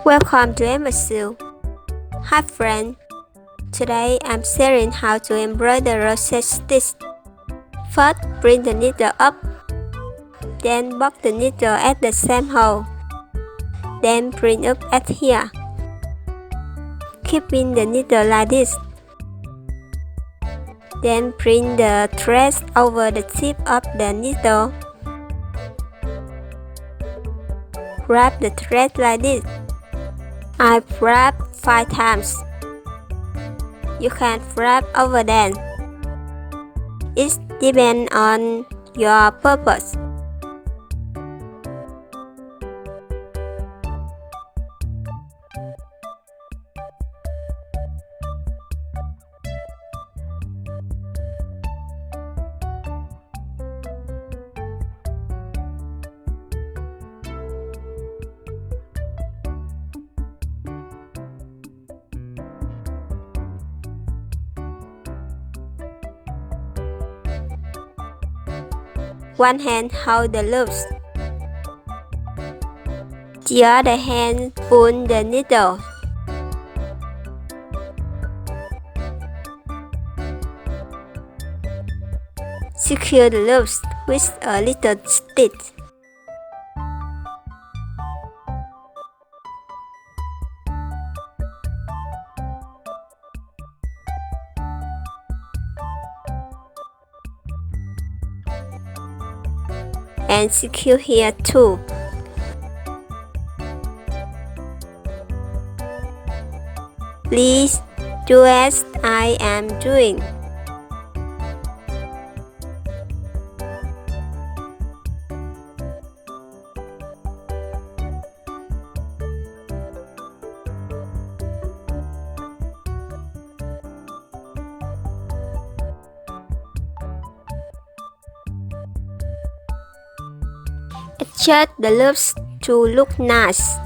Welcome to Emasu. Hi friend. Today I'm sharing how to embroider rosette stitch. First, bring the needle up. Then box the needle at the same hole. Then bring up at here. Keeping the needle like this. Then bring the thread over the tip of the needle. Wrap the thread like this. I wrap 5 times. You can wrap over them. It depends on your purpose. One hand hold the loops. The other hand pull the needle. Secure the loops with a little stitch. And secure here too. Please do as I am doing. Adjust the loops to look nice.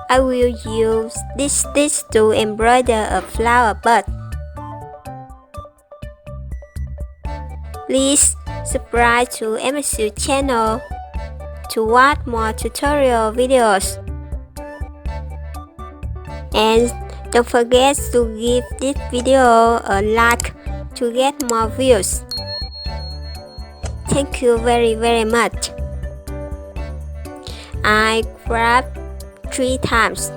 I will use this stitch to embroider a flower bud. Please subscribe to Emasu channel to watch more tutorial videos. And don't forget to give this video a like to get more views. Thank you very much. I wrap 3 times.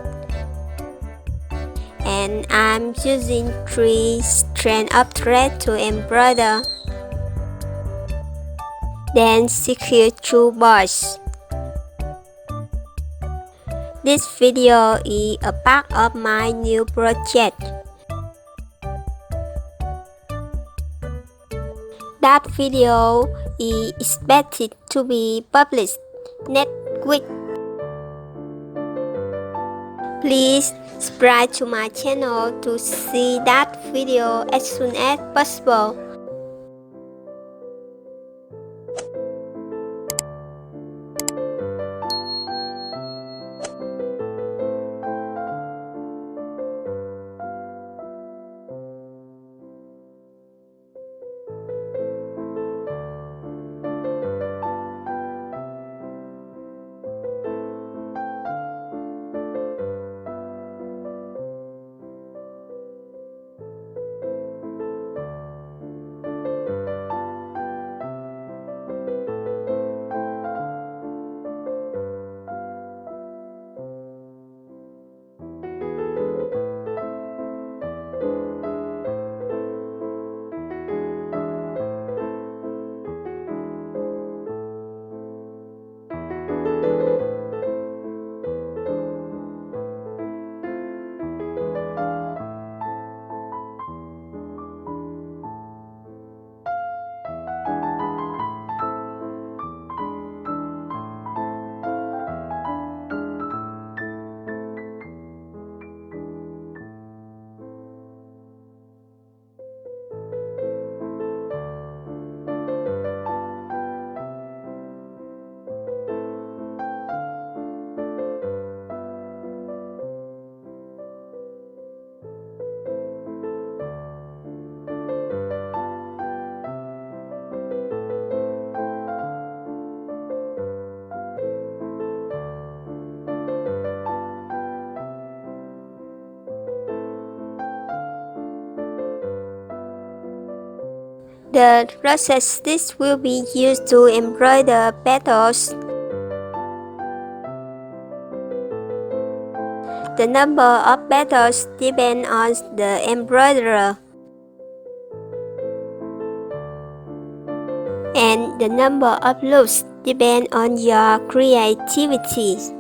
And I'm using 3 strands of thread to embroider. Then secure 2 boys. This video is a part of my new project. That video is expected to be published next week. Please subscribe to my channel to see that video as soon as possible. The rosette stitch will be used to embroider petals. The number of petals depends on the embroiderer, and the number of loops depends on your creativity.